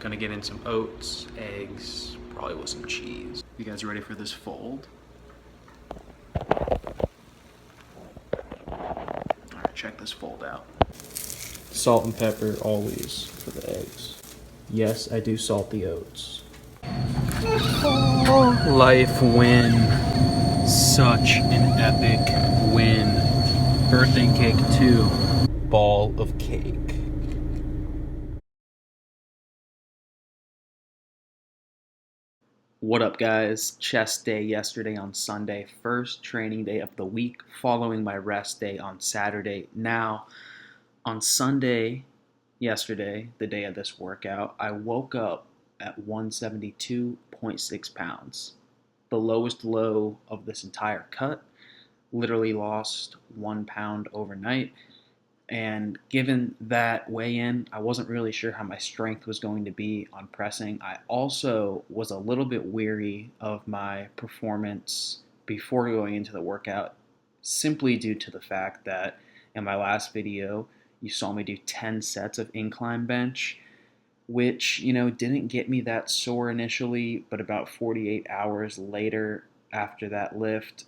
Gonna get in some oats, eggs, probably with some cheese. You guys ready for this fold? Alright, check this fold out. Salt and pepper always for the eggs. Yes, I do salt the oats. Oh, life win. Such an epic win. Birthday cake 2. Ball of cake. What up, guys? Chest day yesterday on Sunday. First training day of the week, following my rest day on Saturday. Now, on Sunday, yesterday, the day of this workout, I woke up at 172.6 pounds. The lowest low of this entire cut. Literally lost 1 pound overnight. And given that weigh-in, I wasn't really sure how my strength was going to be on pressing. I also was a little bit weary of my performance before going into the workout, simply due to the fact that in my last video, you saw me do 10 sets of incline bench, which, didn't get me that sore initially, but about 48 hours later after that lift,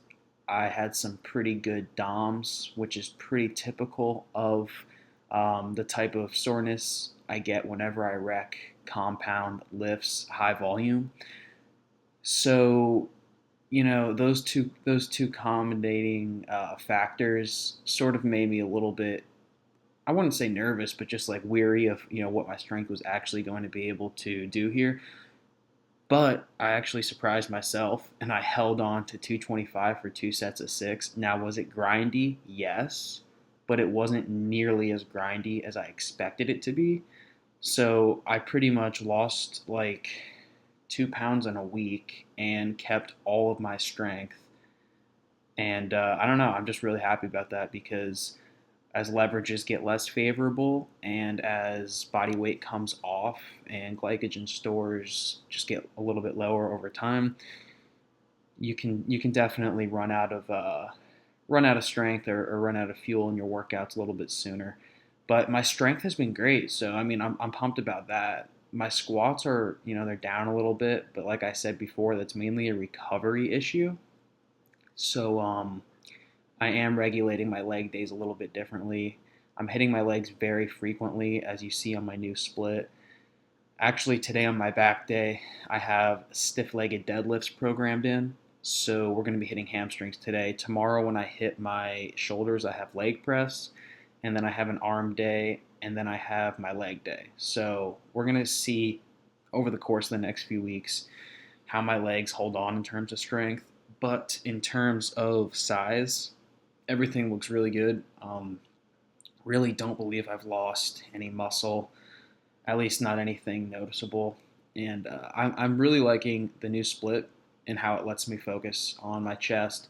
I had some pretty good DOMs, which is pretty typical of the type of soreness I get whenever I rec compound lifts high volume. So, those two accommodating factors sort of made me a little bit, I wouldn't say nervous, but just like weary of what my strength was actually going to be able to do here. But I actually surprised myself and I held on to 225 for 2 sets of 6. Now, was it grindy? Yes, but it wasn't nearly as grindy as I expected it to be. So I pretty much lost like 2 pounds in a week and kept all of my strength. And I don't know, I'm just really happy about that because as leverages get less favorable and as body weight comes off and glycogen stores just get a little bit lower over time, you can definitely run out of strength or run out of fuel in your workouts a little bit sooner. But my strength has been great, so I mean I'm pumped about that. My squats are they're down a little bit, but like I said before, that's mainly a recovery issue. So I am regulating my leg days a little bit differently. I'm hitting my legs very frequently, as you see on my new split. Actually, today on my back day, I have stiff-legged deadlifts programmed in. So we're going to be hitting hamstrings today. Tomorrow, when I hit my shoulders, I have leg press. And then I have an arm day. And then I have my leg day. So we're going to see over the course of the next few weeks how my legs hold on in terms of strength. But in terms of size, everything looks really good. Really don't believe I've lost any muscle, at least not anything noticeable. And I'm really liking the new split and how it lets me focus on my chest.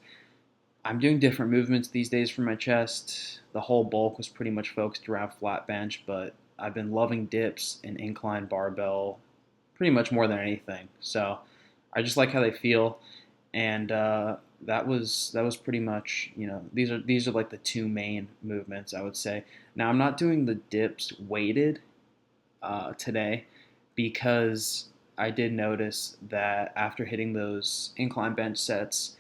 I'm doing different movements these days for my chest. The whole bulk was pretty much focused around flat bench, but I've been loving dips and incline barbell pretty much more than anything. So I just like how they feel, and that was pretty much these are like the two main movements I would say. Now I'm not doing the dips weighted today because I did notice that after hitting those incline bench sets,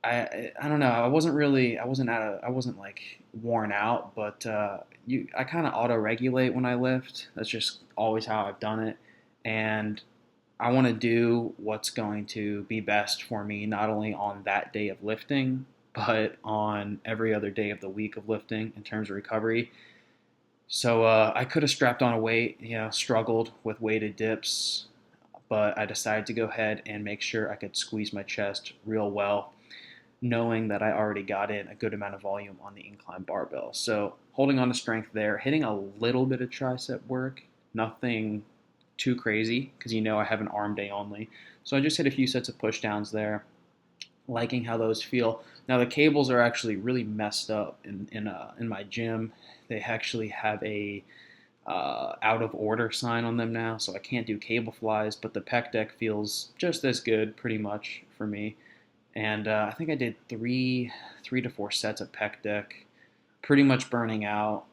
I don't know, I wasn't like worn out, but I kind of auto regulate when I lift. That's just always how I've done it, and I want to do what's going to be best for me, not only on that day of lifting, but on every other day of the week of lifting in terms of recovery. So I could have strapped on a weight, struggled with weighted dips, but I decided to go ahead and make sure I could squeeze my chest real well, knowing that I already got in a good amount of volume on the incline barbell. So holding on to strength there, hitting a little bit of tricep work, nothing too crazy because I have an arm day only. So I just hit a few sets of push downs there, liking how those feel. Now the cables are actually really messed up in my gym. They actually have a out of order sign on them now, so I can't do cable flies. But the pec deck feels just as good, pretty much for me. And I think I did three to four sets of pec deck, pretty much burning out.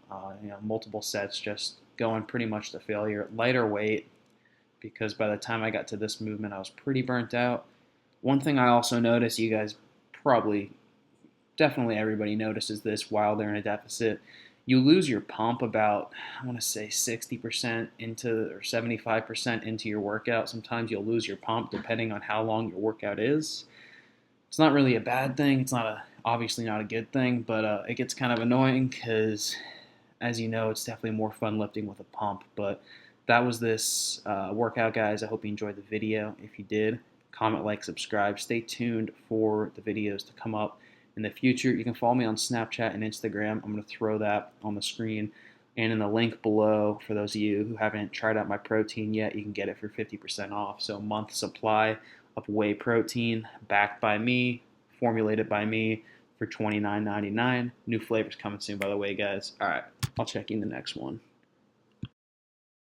Multiple sets just going pretty much to failure. Lighter weight, because by the time I got to this movement, I was pretty burnt out. One thing I also noticed, you guys probably, definitely everybody notices this while they're in a deficit. You lose your pump about, I want to say 60% into or 75% into your workout. Sometimes you'll lose your pump depending on how long your workout is. It's not really a bad thing. It's not obviously not a good thing, but it gets kind of annoying because, as you know, it's definitely more fun lifting with a pump. But that was this workout, guys. I hope you enjoyed the video. If you did, comment, like, subscribe. Stay tuned for the videos to come up in the future. You can follow me on Snapchat and Instagram. I'm going to throw that on the screen and in the link below. For those of you who haven't tried out my protein yet, you can get it for 50% off. So a month supply of whey protein backed by me, formulated by me for $29.99. New flavors coming soon, by the way, guys. All right, I'll check you in the next one.